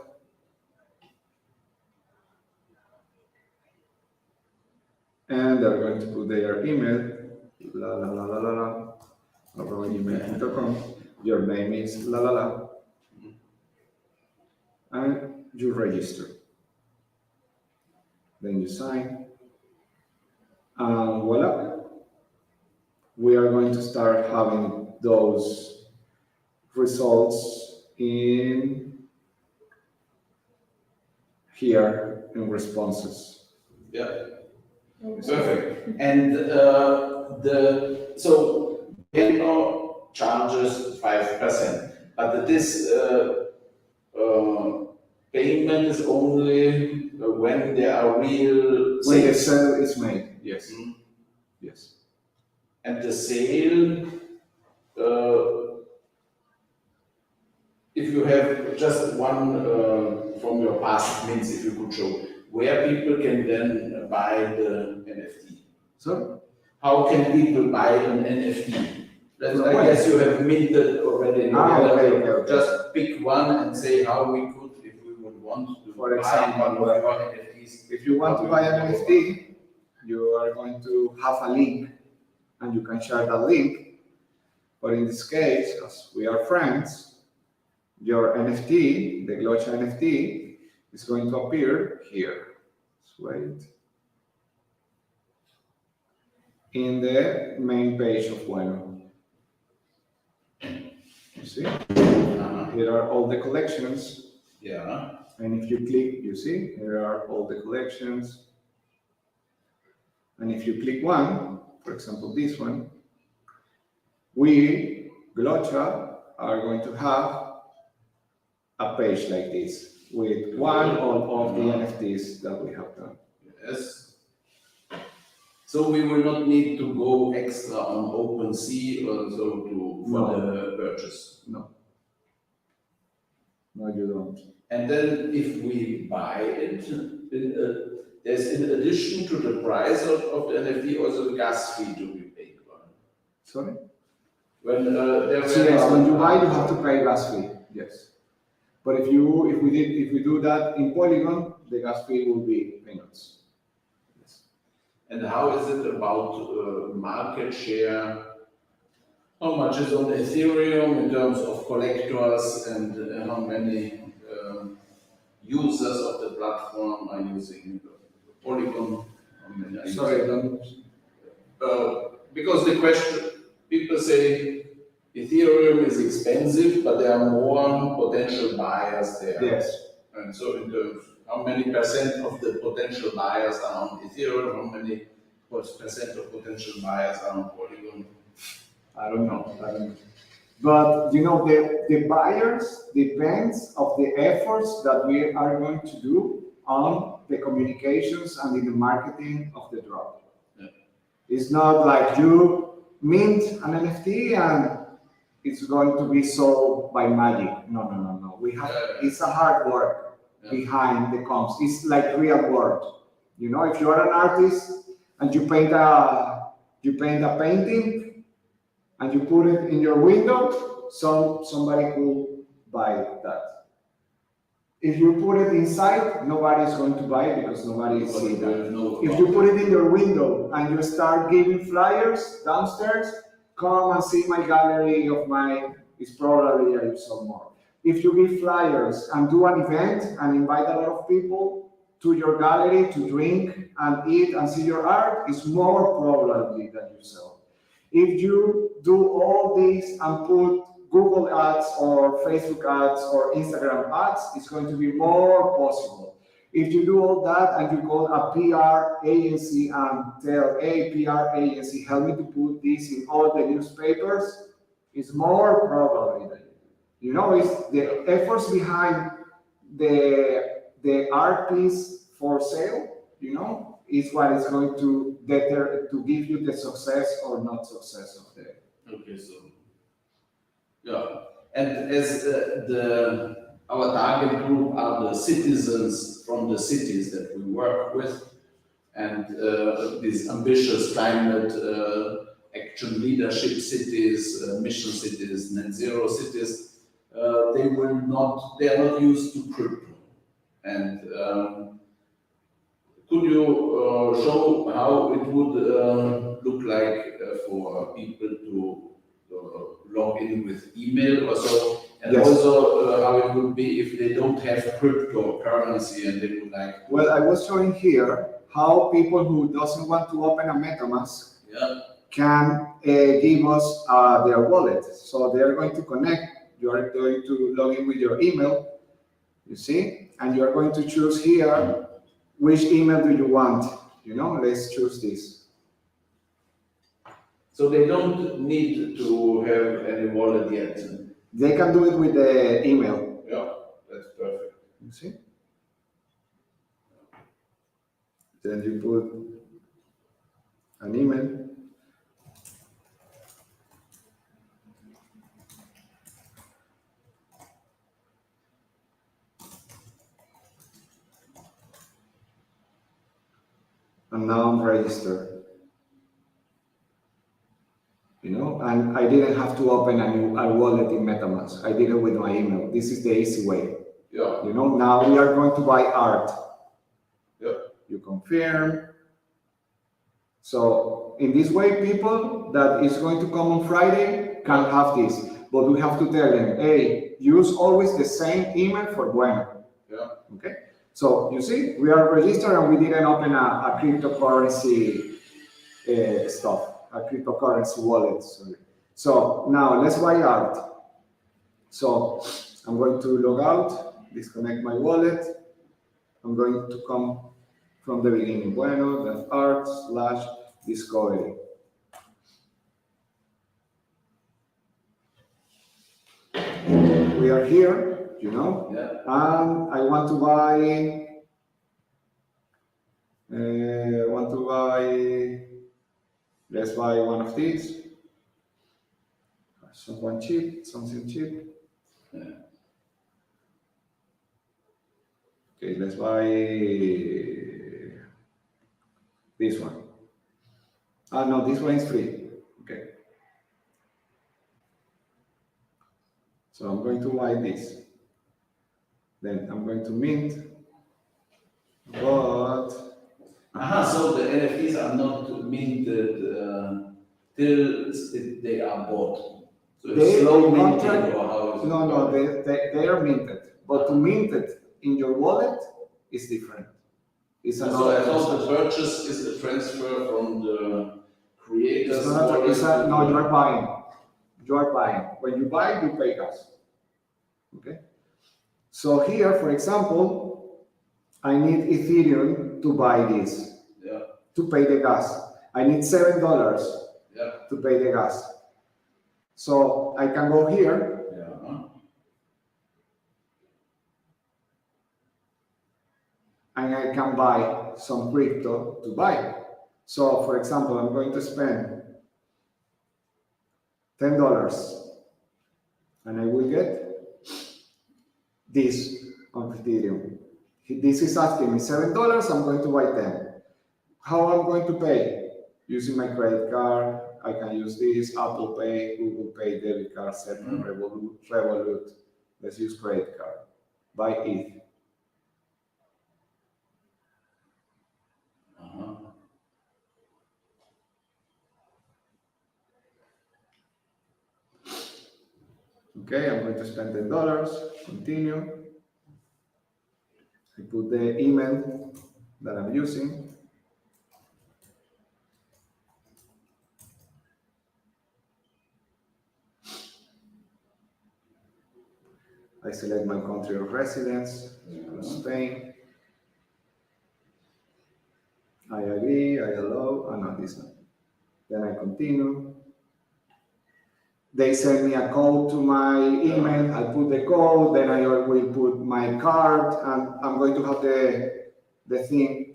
And they're going to put their email, @gmail.com. Your name is and you register. Then you sign, and voila, we are going to start having those results in here in responses. Yeah. Perfect. And so Bueno charges 5%, but this payment is only when there are real When the sales. sale is made, yes. Yes. And the sale, if you have just one from your past, means if you could show where people can then buy the NFT. So, How can people buy an NFT? I Well, guess you have minted already in your okay. Just pick one and say how we could, if we would want to For buy example, one of your NFTs. if you want to buy an NFT, you are going to have a link and you can share that link. But in this case, as we are friends, your NFT, the Glocha NFT, is going to appear here. Let's wait. In the main page of Bueno. You see? Here are all the collections. Yeah. And if you click, you see, here are all the collections. And if you click one, for example, this one, we, Glocha, are going to have a page like this with one of the NFTs that we have done. Yes. So we will not need to go extra on OpenSea or so for the purchase. No, you don't. And then if we buy it, there's in addition to the price of the NFT also a gas fee to be paid. Sorry? When yes, when you buy, you have to pay gas fee. Yes. But if we do that in Polygon, the gas fee will be peanuts. Yes. And how is it about market share? How much is on Ethereum in terms of collectors and how many users of the platform are using Polygon? Sorry, because the question, people say Ethereum is expensive, but there are more potential buyers there. Yes. And so in terms, how many percent of the potential buyers are on Ethereum? How many percent of potential buyers are on Polygon? I don't know. But you know, the buyers depends of the efforts that we are going to do on the communications and in the marketing of the drop. Yeah. It's not like you mint an NFT and it's going to be sold by magic. No. We have it's a hard work behind the comms. It's like real work. You know, if you are an artist and you paint a painting and you put it in your window, somebody could buy that. If you put it inside, nobody is going to buy it because nobody is seeing that. If you put it in your window and you start giving flyers downstairs, come and see my gallery of mine, it's probably you sell more. If you give flyers and do an event and invite a lot of people to your gallery to drink and eat and see your art, it's more probably that you sell. If you do all this and put Google ads or Facebook ads or Instagram ads, it's going to be more possible. If you do all that and you call a PR agency and tell, hey, PR agency, help me to put this in all the newspapers, it's more probably that you know, it's the efforts behind the art piece for sale, you know, is what is going to give you the success or not success of the. Okay, so yeah, and as our target group are the citizens from the cities that we work with, and these ambitious climate action leadership cities, mission cities, net zero cities, they are not used to crypto. And could you show how it would look like for people to log in with email or so, and yes. also how it would be if they don't have cryptocurrency and they would like. Well, I was showing here how people who doesn't want to open a MetaMask can give us their wallet. So they are going to connect. You are going to log in with your email, you see, and you are going to choose here which email do you want. Let's choose this. So they don't need to have any wallet yet. They can do it with the email. Yeah, that's perfect. You see? Then you put an email. And now I'm registered. And I didn't have to open a wallet in MetaMask. I did it with my email. This is the easy way. Yeah. Now we are going to buy art. Yeah. You confirm. So in this way, people that is going to come on Friday can have this. But we have to tell them, hey, use always the same email for Bueno. Yeah. Okay. So you see, we are registered and we didn't open a cryptocurrency stuff. A cryptocurrency wallet, sorry. So now let's buy art. So I'm going to log out, disconnect my wallet. I'm going to come from the beginning. Bueno, then art/discovery. We are here, Yeah. and I want to buy. Let's buy one of these. Something cheap. Yeah. Okay, let's buy this one. No, this one is free. Okay. So I'm going to buy this. Then I'm going to mint. But So the NFTs are not minted till they are bought. So it's slow minting, or how is it? No, they are minted. But to mint it in your wallet is different. It's So I another. thought the purchase is a transfer from the creator's wallet. No, you are buying. You are buying. When you buy, you pay gas. Okay. So here, for example, I need Ethereum to buy this. Yeah. To pay the gas. I need $7 Yeah. to pay the gas. So I can go here. Yeah. And I can buy some crypto to buy. So for example, I'm going to spend $10 and I will get this on Ethereum. This is asking me $7, I'm going to buy 10. How I'm going to pay? Using my credit card. I can use this, Apple Pay, Google Pay, debit card, Revolut. Let's use credit card. Buy ETH. Okay, I'm going to spend $10. Continue. I put the email that I'm using. I select my country of residence, Spain. I agree, I allow, no, this one. Then I continue. They send me a code to my email, I put the code, then I will put my card, and I'm going to have the thing,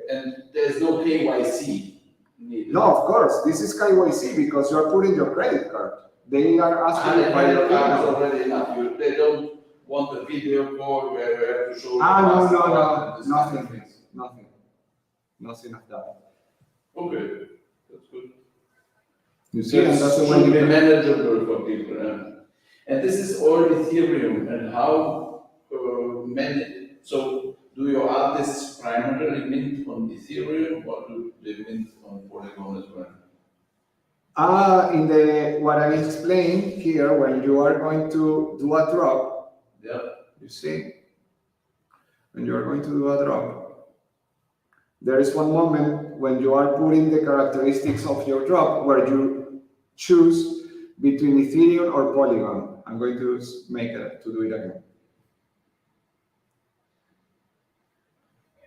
And there's no KYC needed. No, of course, this is KYC because you're putting your credit card. They are asking you for your card is email. already enough. They don't want a video call where you have to show No, nothing of that. Okay, that's good. You see, and that's the way should you be can manageable for people. And this is all Ethereum. And how many? So, do your artists primarily mint on Ethereum, or do they mint on Polygon as well? What I explained here, when you are going to do a drop, Yeah. you see, when you are going to do a drop, there is one moment when you are putting the characteristics of your drop where you choose between Ethereum or Polygon. I'm going to make it to do it again.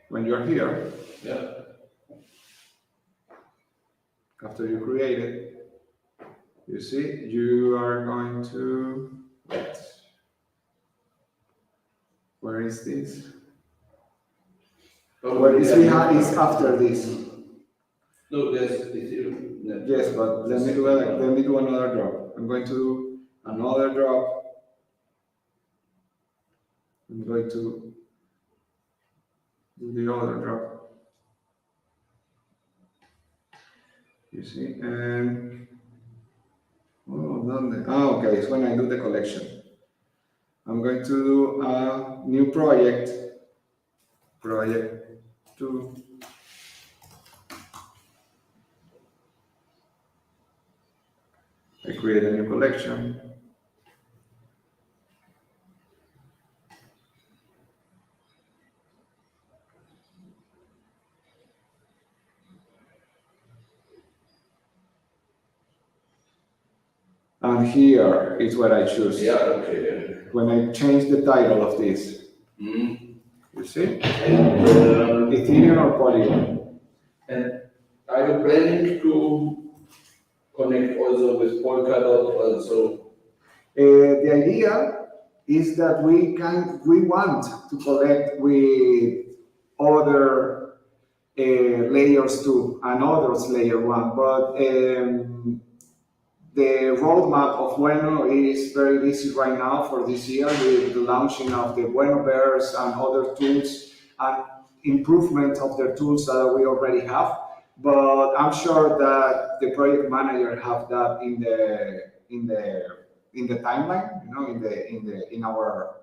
When you're here, Yeah. after you create it, you see, you are going to, wait, where is this? Where is behind is after this. No, there's Ethereum. Yes, but let me do another drop. I'm going to do another drop. I'm going to do the other drop. You see, and okay, it's when I do the collection. I'm going to do a new project 2. I create a new collection. And here is what I choose. Yeah, okay. When I change the title of this, you see? And Ethereum or Polygon. And are you planning to connect also with Polkadot also? The idea is that we want to collect with other layers 2 and others layer 1, but the roadmap of Bueno is very busy right now for this year with the launching of the Bueno Bears and other tools and improvement of their tools that we already have. But I'm sure that the project manager have that in the timeline, you know, in our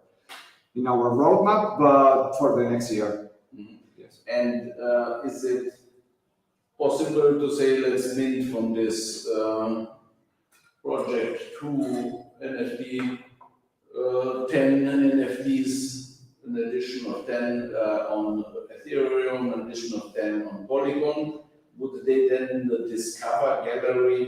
roadmap, but for the next year. Yes. And is it possible to say, let's mint from this project 2 NFT, 10 NFTs, an addition of 10 on Ethereum, an addition of 10 on Polygon? Would they then in the Discover gallery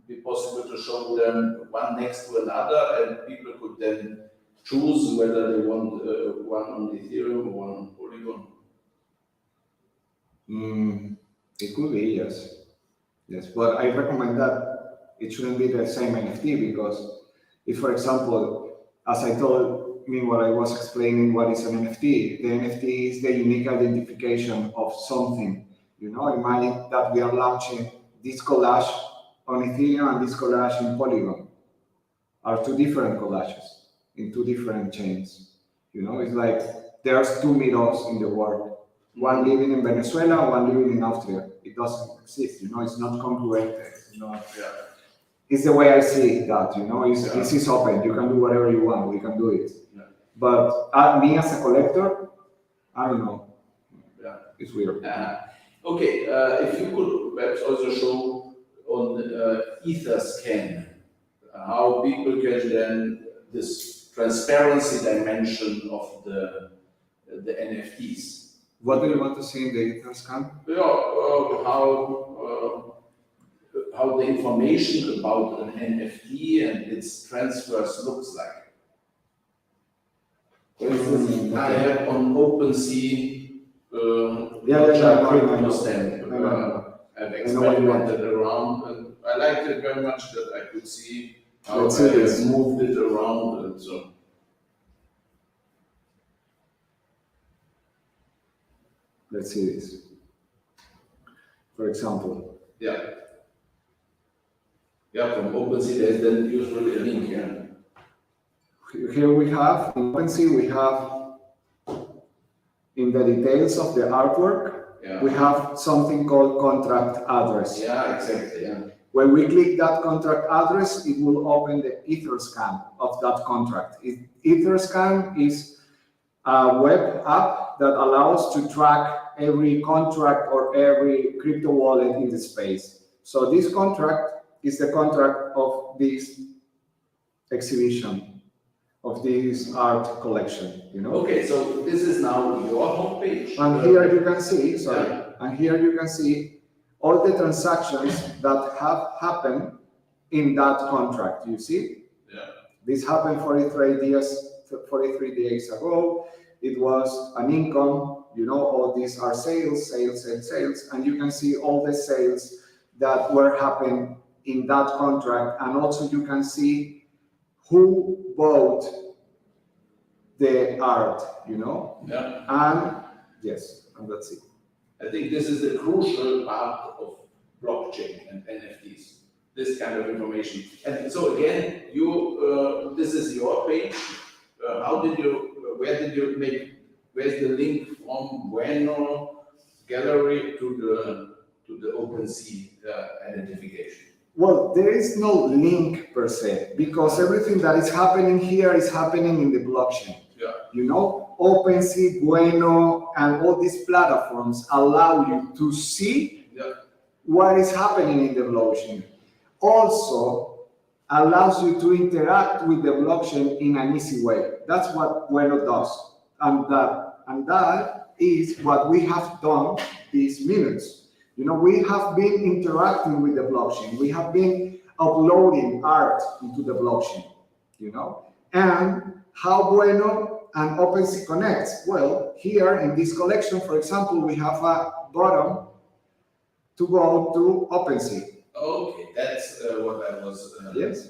be possible to show them one next to another, and people could then choose whether they want one on Ethereum or one on Polygon? It could be, yes, but I recommend that it shouldn't be the same NFT, because if, for example, as I told me what I was explaining what is an NFT, the NFT is the unique identification of something. You know, imagine that we are launching this collage on Ethereum and this collage in Polygon. Are 2 different collages in 2 different chains. You know, it's like there's 2 Miros in the world. One living in Venezuela, one living in Austria. It doesn't exist, you know, it's not congruent. It's not, it's the way I see that, you know, this is open. You can do whatever you want, we can do it. Yeah. But me as a collector, I don't know. Yeah. It's weird. Okay, if you could perhaps also show on Etherscan how people can then this transparency dimension of the NFTs. What do you want to see in the Etherscan? How the information about an NFT and its transfers looks like. For instance, I have on OpenSea, I've experimented around, and I liked it very much that I could see how I have moved it around and so. Let's see this. For example. Yeah, from OpenSea there's then usually a link here. Here we have, in OpenSea, we have in the details of the artwork, we have something called contract address. Yeah, exactly, yeah. When we click that contract address, it will open the Etherscan of that contract. Etherscan is a web app that allows to track every contract or every crypto wallet in the space. So this contract is the contract of this exhibition. of this art collection, you know. Okay, so this is now your homepage. And here you can see, sorry, Yeah. and here you can see all the transactions that have happened in that contract. You see, Yeah. this happened 43 days ago. It was an income, you know, all these are sales, and you can see all the sales that were happening in that contract, and also you can see who bought the art, you know. Yeah. And yes, and that's it. I think this is the crucial part of blockchain and NFTs. This kind of information. And so again, this is your page. Where did you make? Where's the link from Bueno gallery to the OpenSea identification? Well, there is no link per se, because everything that is happening here is happening in the blockchain. Yeah. You know, OpenSea, Bueno, and all these platforms allow you to see what is happening in the blockchain. Also, allows you to interact with the blockchain in an easy way. That's what Bueno does. And that is what we have done these minutes. You know, we have been interacting with the blockchain. We have been uploading art into the blockchain, you know. And how Bueno and OpenSea connects? Well, here in this collection, for example, we have a button to go to OpenSea. Okay, that's what I was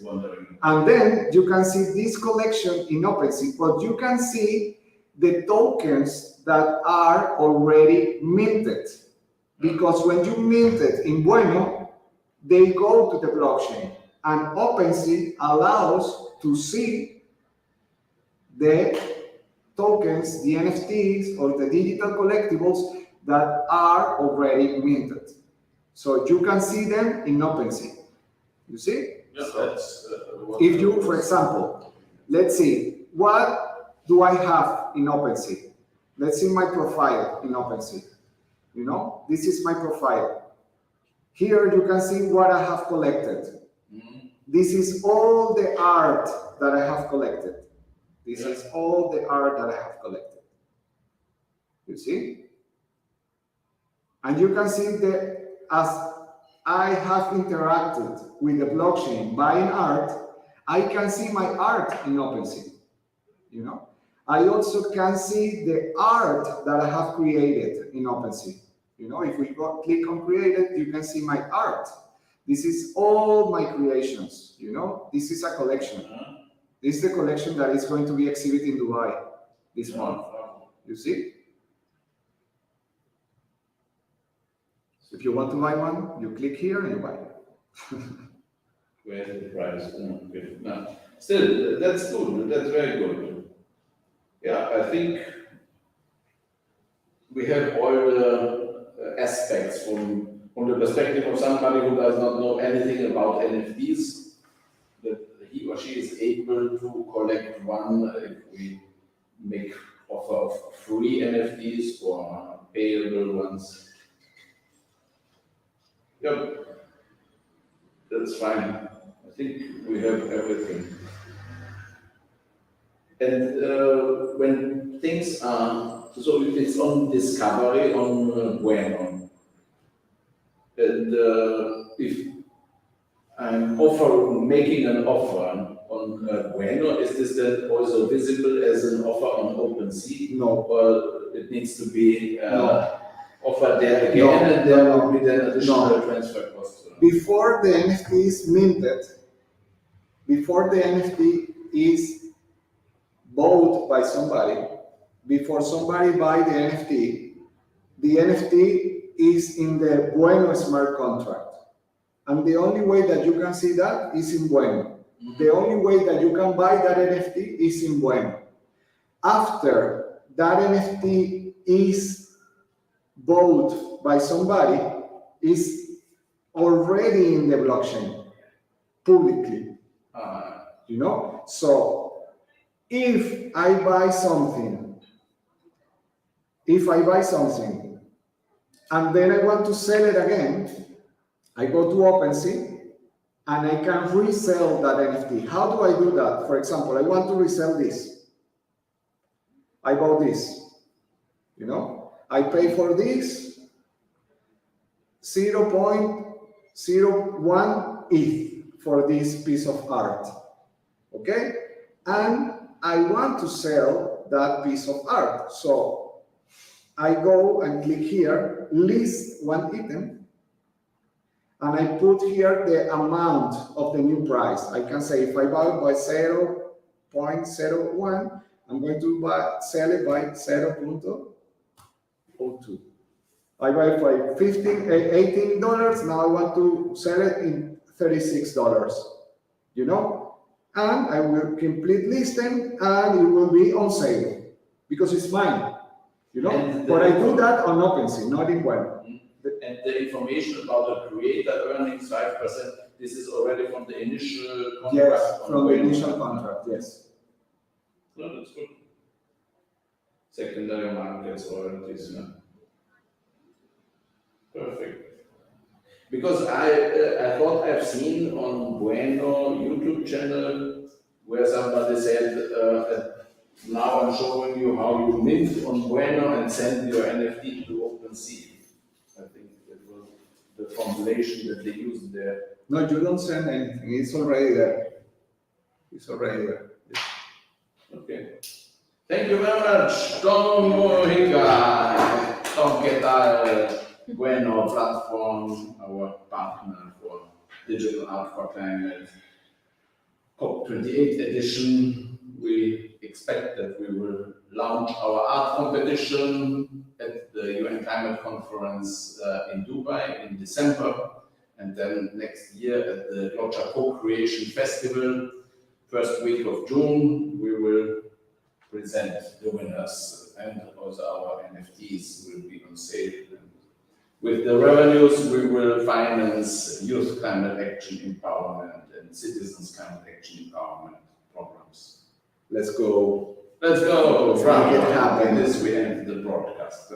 wondering. And then you can see this collection in OpenSea, but you can see the tokens that are already minted. Because when you mint it in Bueno, they go to the blockchain, and OpenSea allows to see the tokens, the NFTs, or the digital collectibles that are already minted. So you can see them in OpenSea. You see? Yeah, that's if you, for example, let's see, what do I have in OpenSea? Let's see my profile in OpenSea. You know, this is my profile. Here you can see what I have collected. Mm-hmm. This is all the art that I have collected. This is all the art that I have collected. You see? And you can see that as I have interacted with the blockchain buying art, I can see my art in OpenSea. You know? I also can see the art that I have created in OpenSea. You know, if we click on created, you can see my art. This is all my creations, you know. This is a collection. This is the collection that is going to be exhibited in Dubai this month. You see? So if you want to buy one, you click here and you buy it. Where's the price? No. Still, that's good. That's very good. Yeah, I think we have all the aspects from the perspective of somebody who does not know anything about NFTs, that he or she is able to collect one if we make offer of free NFTs or payable ones. Yep, that's fine. I think we have everything. And when things are, so it's on discovery on Bueno. And if I'm making an offer on Bueno, is this then also visible as an offer on OpenSea? No. Or it needs to be offered there again, and there will be then additional transfer costs? Before the NFT is minted, before the NFT is bought by somebody, before somebody buys the NFT is in the Bueno smart contract. And the only way that you can see that is in Bueno. Mm-hmm. The only way that you can buy that NFT is in Bueno. After that NFT is bought by somebody, is already in the blockchain publicly. You know? So if I buy something, and then I want to sell it again, I go to OpenSea, and I can resell that NFT. How do I do that? For example, I want to resell this. I bought this, you know, I pay for this 0.01 ETH for this piece of art, okay? And I want to sell that piece of art. So I go and click here, list one item, and I put here the amount of the new price. I can say if I buy by 0.01, I'm going to sell it by 0.02. I buy for $18, now I want to sell it in $36, you know? And I will complete listing and it will be on sale because it's mine, you know? But I do that on OpenSea, not in Bueno. And the information about the creator earning 5%, this is already from the initial contract? Yes, from the initial contract, yes. No, that's good. Secondary markets, royalties, yeah. Perfect. Because I thought I've seen on Bueno YouTube channel where somebody said, now I'm showing you how you mint on Bueno and send your NFT to OpenSea. I think it was the formulation that they used there. No, you don't send anything. It's already there. It's already there. Yes. Okay. Thank you very much, Tom Mujica. Tom, ¿qué tal? Bueno platform, our partner for digital art for climate. COP28 edition. We expect that we will launch our art competition at the UN Climate Conference in Dubai in December, and then next year at the Lodger Co-Creation Festival, first week of June, we will present the winners, and also our NFTs will be on sale. With the revenues, we will finance youth climate action empowerment and citizens climate action empowerment programs. Let's go. Let's go. Let's make it happen. This we end the broadcast.